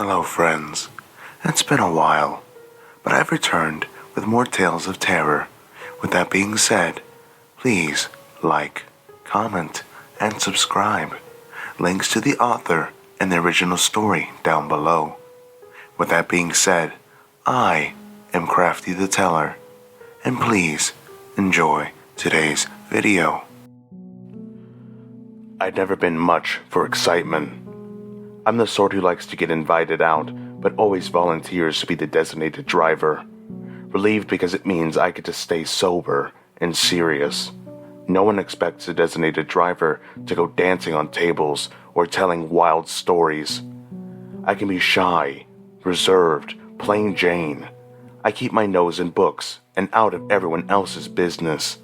Hello, friends. It's been a while, but I've returned with more tales of terror. With that being said, please like, comment, and subscribe. Links to the author and the original story down below. With that being said, I am Crafty the Teller, and please enjoy today's video. I'd never been much for excitement. I'm the sort who likes to get invited out, but always volunteers to be the designated driver. Relieved because it means I get to stay sober and serious. No one expects a designated driver to go dancing on tables or telling wild stories. I can be shy, reserved, plain Jane. I keep my nose in books and out of everyone else's business.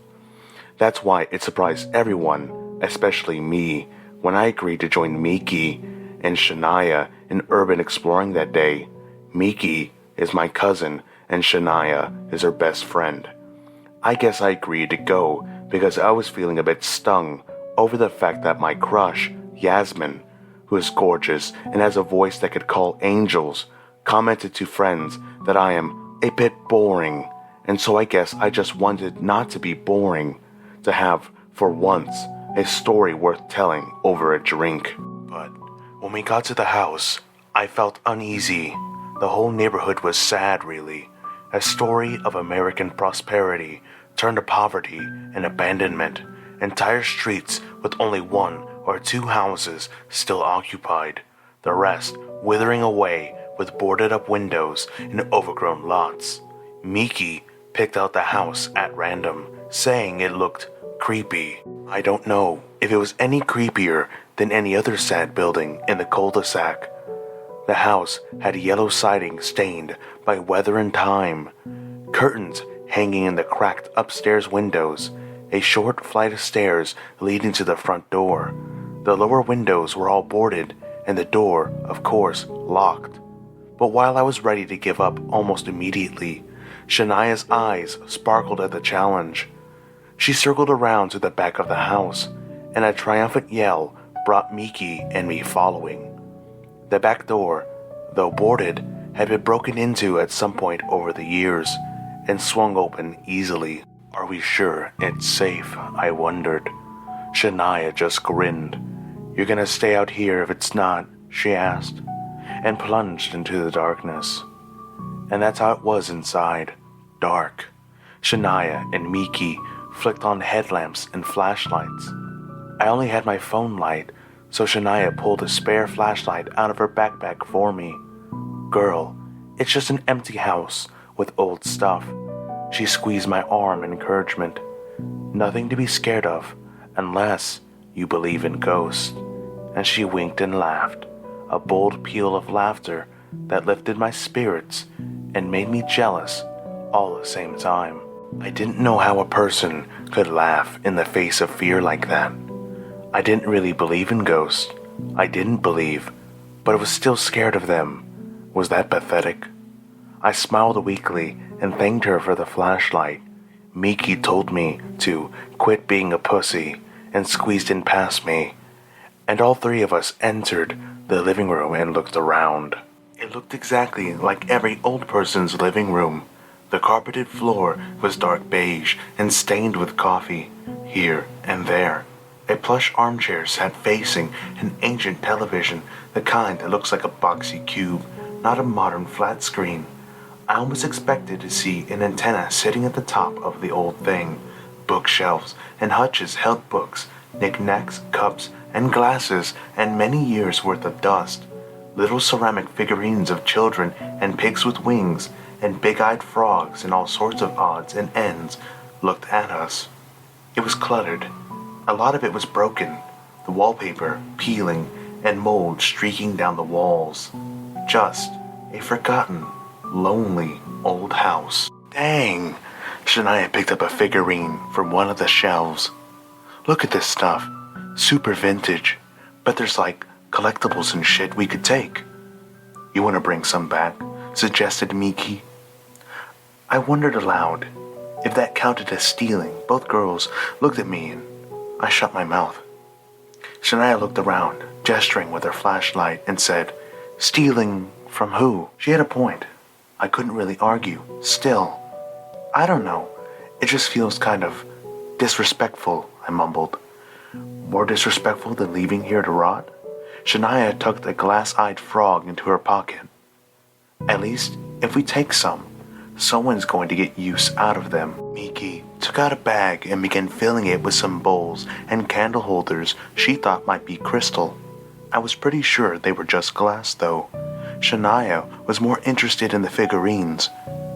That's why it surprised everyone, especially me, when I agreed to join Miki and Shania in urban exploring that day. Miki is my cousin and Shania is her best friend. I guess I agreed to go because I was feeling a bit stung over the fact that my crush, Yasmin, who is gorgeous and has a voice that could call angels, commented to friends that I am a bit boring, and so I guess I just wanted not to be boring, to have, for once, a story worth telling over a drink. But when we got to the house, I felt uneasy. The whole neighborhood was sad, really. A story of American prosperity turned to poverty and abandonment. Entire streets with only one or two houses still occupied. The rest withering away with boarded-up windows and overgrown lots. Miki picked out the house at random, saying it looked creepy. I don't know if it was any creepier than any other sad building in the cul-de-sac. The house had yellow siding stained by weather and time, curtains hanging in the cracked upstairs windows, a short flight of stairs leading to the front door. The lower windows were all boarded, and the door, of course, locked. But while I was ready to give up almost immediately, Shania's eyes sparkled at the challenge. She circled around to the back of the house, and a triumphant yell brought Miki and me following. The back door, though boarded, had been broken into at some point over the years and swung open easily. Are we sure it's safe? I wondered. Shania just grinned. You're gonna stay out here if it's not, she asked, and plunged into the darkness. And that's how it was inside. Dark. Shania and Miki flicked on headlamps and flashlights. I only had my phone light, so Shania pulled a spare flashlight out of her backpack for me. Girl, it's just an empty house with old stuff. She squeezed my arm in encouragement. Nothing to be scared of, unless you believe in ghosts. And she winked and laughed, a bold peal of laughter that lifted my spirits and made me jealous all at the same time. I didn't know how a person could laugh in the face of fear like that. I didn't really believe in ghosts. I didn't believe, but I was still scared of them. Was that pathetic? I smiled weakly and thanked her for the flashlight. Miki told me to quit being a pussy and squeezed in past me, and all three of us entered the living room and looked around. It looked exactly like every old person's living room. The carpeted floor was dark beige and stained with coffee. Here and there, a plush armchair sat facing an ancient television, the kind that looks like a boxy cube, not a modern flat screen. I almost expected to see an antenna sitting at the top of the old thing. Bookshelves and hutches held books, knickknacks, cups, and glasses, and many years' worth of dust. Little ceramic figurines of children and pigs with wings, and big-eyed frogs and all sorts of odds and ends looked at us. It was cluttered. A lot of it was broken, the wallpaper peeling and mold streaking down the walls. Just a forgotten, lonely old house. Dang! Shania picked up a figurine from one of the shelves. Look at this stuff. Super vintage. But there's like collectibles and shit we could take. You want to bring some back? Suggested Miki. I wondered aloud if that counted as stealing. Both girls looked at me and I shut my mouth. Shania looked around, gesturing with her flashlight, and said, "Stealing From who? She had a point. I couldn't really argue. Still, I don't know. It just feels kind of disrespectful, I mumbled. More disrespectful than leaving here to rot? Shania tucked a glass-eyed frog into her pocket. At least, if we take some, someone's going to get use out of them. Miki took out a bag and began filling it with some bowls and candle holders she thought might be crystal. I was pretty sure they were just glass, though. Shania was more interested in the figurines.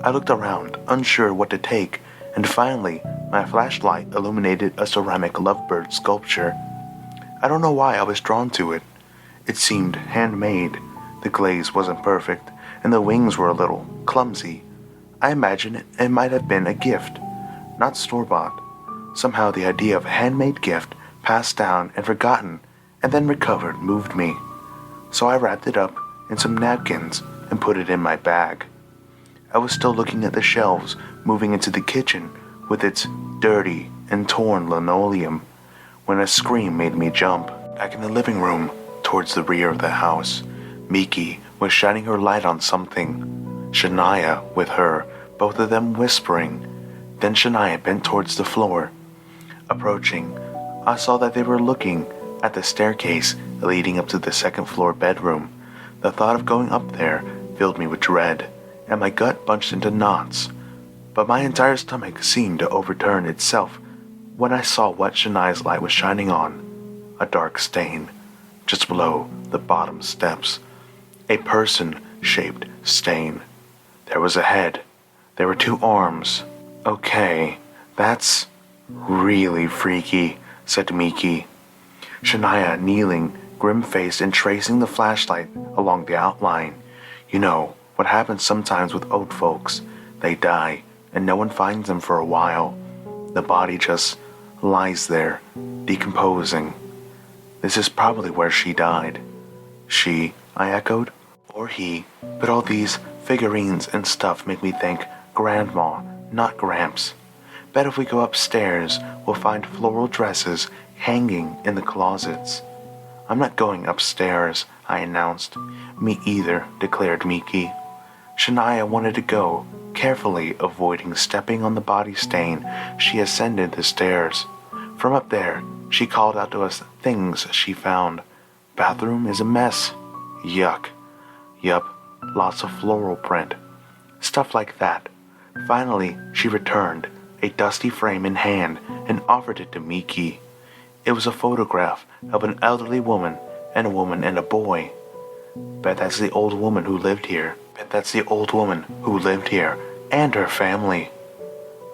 I looked around, unsure what to take, and finally, my flashlight illuminated a ceramic lovebird sculpture. I don't know why I was drawn to it. It seemed handmade. The glaze wasn't perfect, and the wings were a little clumsy. I imagine it might have been a gift, not store-bought. Somehow the idea of a handmade gift, passed down and forgotten, and then recovered, moved me. So I wrapped it up in some napkins and put it in my bag. I was still looking at the shelves, moving into the kitchen with its dirty and torn linoleum, when a scream made me jump. Back in the living room, towards the rear of the house, Miki was shining her light on something. Shania with her, both of them whispering. Then Shania bent towards the floor. Approaching, I saw that they were looking at the staircase leading up to the second-floor bedroom. The thought of going up there filled me with dread, and my gut bunched into knots. But my entire stomach seemed to overturn itself when I saw what Shania's light was shining on. A dark stain, just below the bottom steps. A person-shaped stain. There was a head. There were 2 arms. Okay, that's really freaky, said Miki. Shania kneeling, grim-faced and tracing the flashlight along the outline. You know, what happens sometimes with old folks. They die, and no one finds them for a while. The body just lies there, decomposing. This is probably where she died. She, I echoed. Or he, but all these figurines and stuff make me think Grandma, not Gramps. Bet if we go upstairs, we'll find floral dresses hanging in the closets. I'm not going upstairs, I announced. Me either, declared Miki. Shania wanted to go, carefully avoiding stepping on the body stain. She ascended the stairs. From up there, she called out to us things she found. Bathroom is a mess. Yuck. Yup, lots of floral print. Stuff like that. Finally, she returned, a dusty frame in hand, and offered it to Miki. It was a photograph of an elderly woman and a woman and a boy. Bet that's the old woman who lived here. And her family.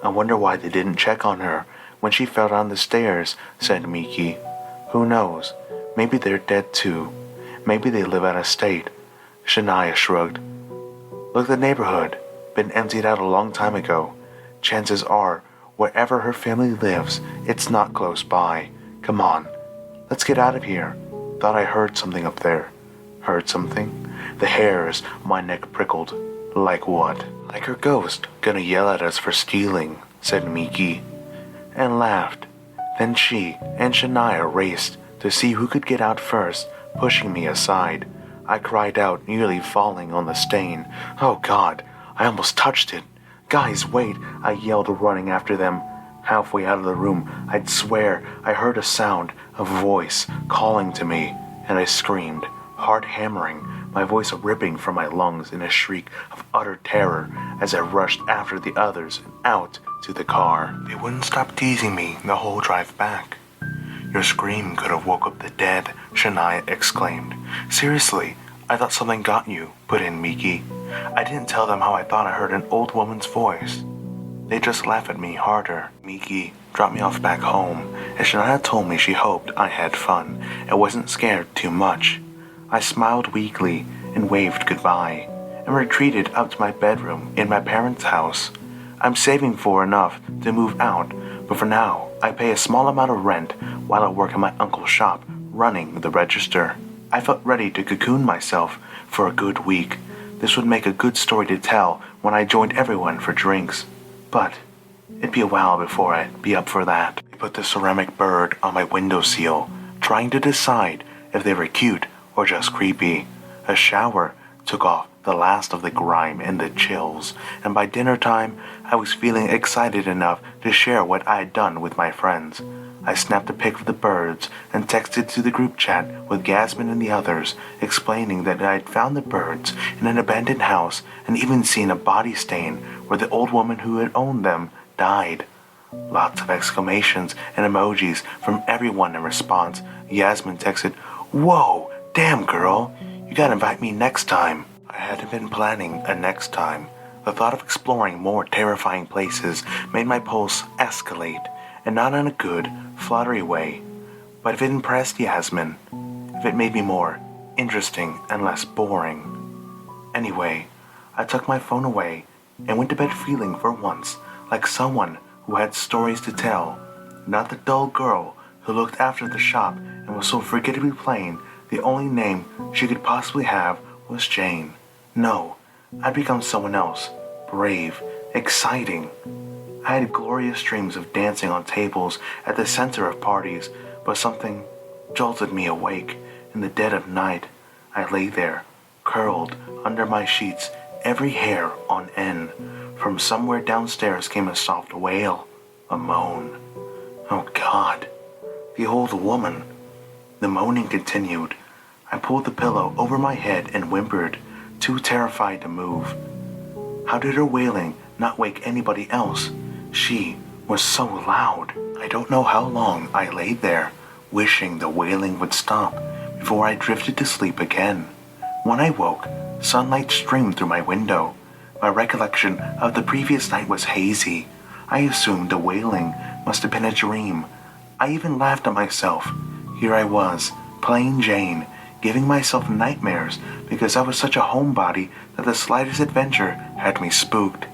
I wonder why they didn't check on her when she fell down the stairs, said Miki. Who knows? Maybe they're dead too. Maybe they live out of state. Shania shrugged. Look, the neighborhood. Been emptied out a long time ago. Chances are, wherever her family lives, it's not close by. Come on, let's get out of here. Thought I heard something up there. Heard something? The hairs on my neck prickled. Like what? Like her ghost, gonna yell at us for stealing, said Miki, and laughed. Then she and Shania raced to see who could get out first, pushing me aside. I cried out, nearly falling on the stain. Oh God, I almost touched it. Guys, wait, I yelled, running after them. Halfway out of the room, I'd swear I heard a sound, a voice calling to me, and I screamed, heart hammering, my voice ripping from my lungs in a shriek of utter terror as I rushed after the others and out to the car. They wouldn't stop teasing me the whole drive back. Your scream could have woke up the dead, Shania exclaimed. Seriously, I thought something got you, put in Miki. I didn't tell them how I thought I heard an old woman's voice. They just laughed at me harder. Miki dropped me off back home, and Shania told me she hoped I had fun and wasn't scared too much. I smiled weakly and waved goodbye, and retreated up to my bedroom in my parents' house. I'm saving for enough to move out, but for now, I pay a small amount of rent while I work at my uncle's shop, running the register. I felt ready to cocoon myself for a good week. This would make a good story to tell when I joined everyone for drinks. But it'd be a while before I'd be up for that. I put the ceramic bird on my windowsill, trying to decide if they were cute or just creepy. A shower took off the last of the grime and the chills, and by dinner time, I was feeling excited enough to share what I had done with my friends. I snapped a pic of the birds and texted to the group chat with Yasmin and the others, explaining that I had found the birds in an abandoned house and even seen a body stain where the old woman who had owned them died. Lots of exclamations and emojis from everyone in response. Yasmin texted, "Whoa, damn girl, you gotta invite me next time." I hadn't been planning a next time. The thought of exploring more terrifying places made my pulse escalate, and not in a good, fluttery way. But if it impressed Yasmin, if it made me more interesting and less boring. Anyway, I took my phone away and went to bed feeling for once like someone who had stories to tell, not the dull girl who looked after the shop and was so forgettably plain the only name she could possibly have was Jane. No, I'd become someone else, brave, exciting. I had glorious dreams of dancing on tables at the center of parties, but something jolted me awake. In the dead of night, I lay there, curled under my sheets, every hair on end. From somewhere downstairs came a soft wail, a moan. Oh God, the old woman. The moaning continued. I pulled the pillow over my head and whimpered, too terrified to move. How did her wailing not wake anybody else? She was so loud. I don't know how long I lay there, wishing the wailing would stop before I drifted to sleep again. When I woke, sunlight streamed through my window. My recollection of the previous night was hazy. I assumed the wailing must have been a dream. I even laughed at myself. Here I was, plain Jane, giving myself nightmares because I was such a homebody that the slightest adventure had me spooked.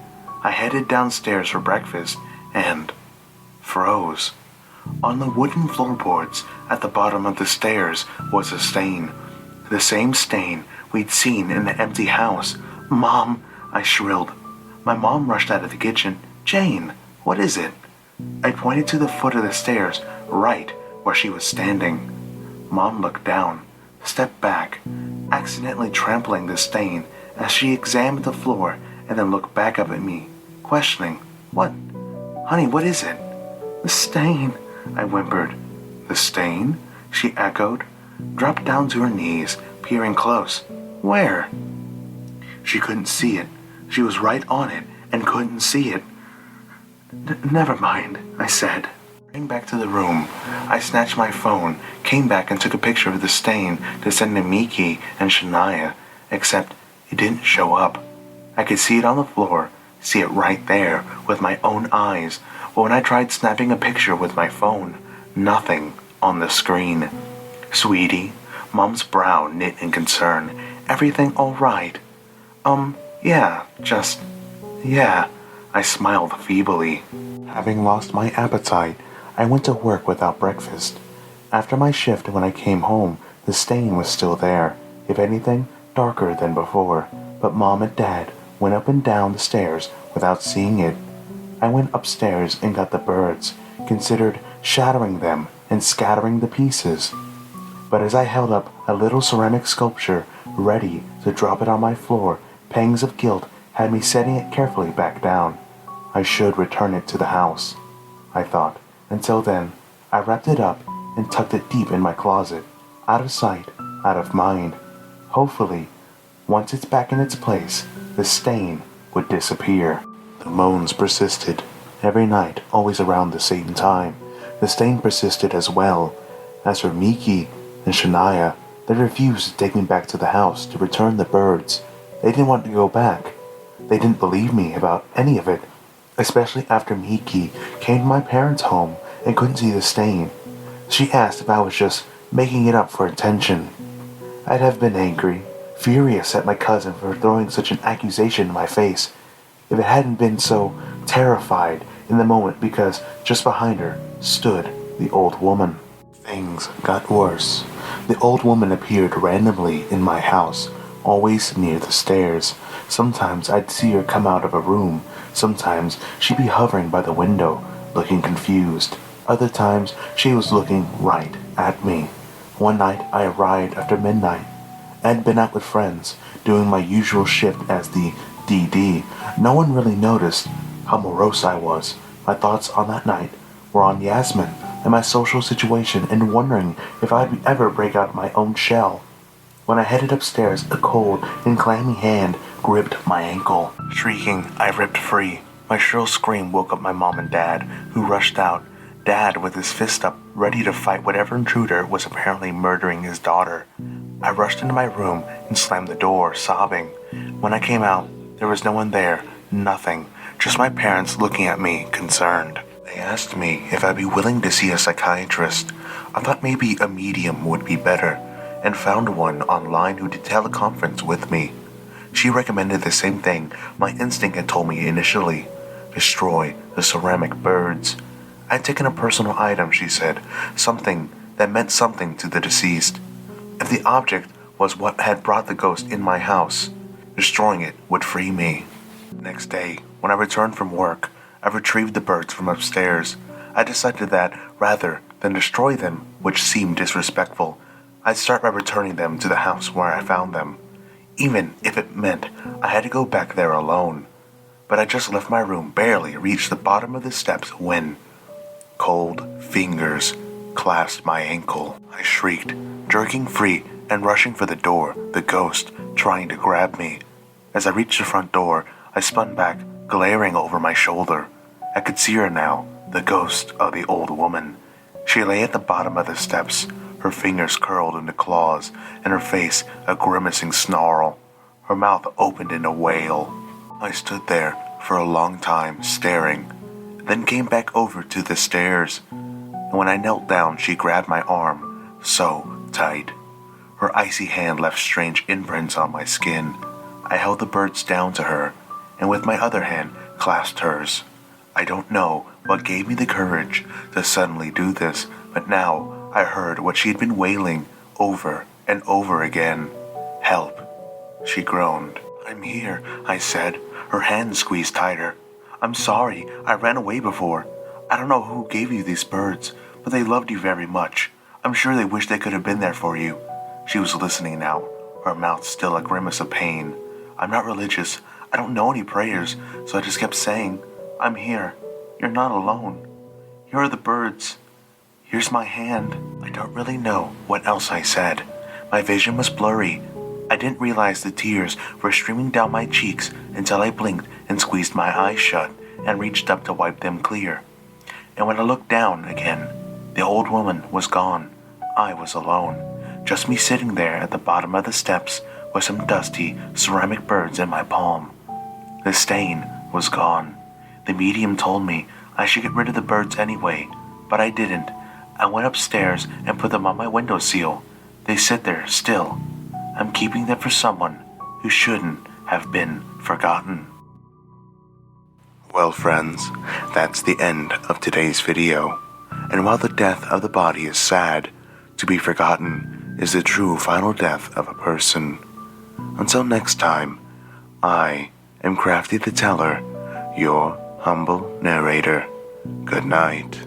I headed downstairs for breakfast and froze. On the wooden floorboards at the bottom of the stairs was a stain. The same stain we'd seen in the empty house. "Mom!" I shrilled. My mom rushed out of the kitchen. "Jane, what is it?" I pointed to the foot of the stairs, right where she was standing. Mom looked down, stepped back, accidentally trampling the stain as she examined the floor and then looked back up at me, questioning. "What? Honey, what is it?" "The stain," I whimpered. "The stain?" she echoed, dropped down to her knees, peering close. "Where?" She couldn't see it. She was right on it and couldn't see it. Never mind, I said. Running back to the room, I snatched my phone, came back and took a picture of the stain to send to Miki and Shania, except it didn't show up. I could see it on the floor, see it right there with my own eyes, but when I tried snapping a picture with my phone, nothing on the screen. "Sweetie," Mom's brow knit in concern. "Everything all right?" Yeah. I smiled feebly. Having lost my appetite, I went to work without breakfast. After my shift, when I came home, the stain was still there, if anything, darker than before, but Mom and Dad went up and down the stairs without seeing it. I went upstairs and got the birds, considered shattering them and scattering the pieces. But as I held up a little ceramic sculpture, ready to drop it on my floor, pangs of guilt had me setting it carefully back down. I should return it to the house, I thought. Until then, I wrapped it up and tucked it deep in my closet, out of sight, out of mind. Hopefully, once it's back in its place, the stain would disappear. The moans persisted. Every night, always around the same time, the stain persisted as well. As for Miki and Shania, they refused to take me back to the house to return the birds. They didn't want to go back. They didn't believe me about any of it, especially after Miki came to my parents' home and couldn't see the stain. She asked if I was just making it up for attention. I'd have been angry, furious at my cousin for throwing such an accusation in my face, if it hadn't been so terrified in the moment because just behind her stood the old woman. Things got worse. The old woman appeared randomly in my house, always near the stairs. Sometimes I'd see her come out of a room. Sometimes she'd be hovering by the window, looking confused. Other times she was looking right at me. One night I arrived after midnight, I had been out with friends, doing my usual shift as the DD. No one really noticed how morose I was. My thoughts on that night were on Yasmin and my social situation and wondering if I'd ever break out of my own shell. When I headed upstairs, a cold and clammy hand gripped my ankle. Shrieking, I ripped free. My shrill scream woke up my mom and dad, who rushed out. Dad with his fist up, ready to fight whatever intruder was apparently murdering his daughter. I rushed into my room and slammed the door, sobbing. When I came out, there was no one there, nothing, just my parents looking at me, concerned. They asked me if I'd be willing to see a psychiatrist. I thought maybe a medium would be better, and found one online who did teleconference with me. She recommended the same thing my instinct had told me initially: destroy the ceramic birds. I'd taken a personal item, she said, something that meant something to the deceased. If the object was what had brought the ghost in my house, destroying it would free me. Next day, when I returned from work, I retrieved the birds from upstairs. I decided that, rather than destroy them, which seemed disrespectful, I'd start by returning them to the house where I found them, even if it meant I had to go back there alone. But I just left my room, barely reached the bottom of the steps when cold fingers clasped my ankle. I shrieked, jerking free and rushing for the door, the ghost trying to grab me. As I reached the front door, I spun back, glaring over my shoulder. I could see her now, the ghost of the old woman. She lay at the bottom of the steps, her fingers curled into claws, and her face a grimacing snarl. Her mouth opened in a wail. I stood there for a long time, staring, then came back over to the stairs. And when I knelt down, she grabbed my arm, so tight. Her icy hand left strange imprints on my skin. I held the birds down to her, and with my other hand clasped hers. I don't know what gave me the courage to suddenly do this, but now I heard what she'd been wailing over and over again. Help, she groaned. I'm here, I said, her hand squeezed tighter. I'm sorry, I ran away before. I don't know who gave you these birds, but they loved you very much. I'm sure they wish they could have been there for you. She was listening now, her mouth still a grimace of pain. I'm not religious. I don't know any prayers, so I just kept saying, I'm here. You're not alone. Here are the birds. Here's my hand. I don't really know what else I said. My vision was blurry. I didn't realize the tears were streaming down my cheeks until I blinked and squeezed my eyes shut and reached up to wipe them clear. And when I looked down again, the old woman was gone. I was alone. Just me sitting there at the bottom of the steps with some dusty ceramic birds in my palm. The stain was gone. The medium told me I should get rid of the birds anyway, but I didn't. I went upstairs and put them on my windowsill. They sit there still. I'm keeping them for someone who shouldn't have been forgotten. Well, friends, that's the end of today's video. And while the death of the body is sad, to be forgotten is the true final death of a person. Until next time, I am Crafty the Teller, your humble narrator. Good night.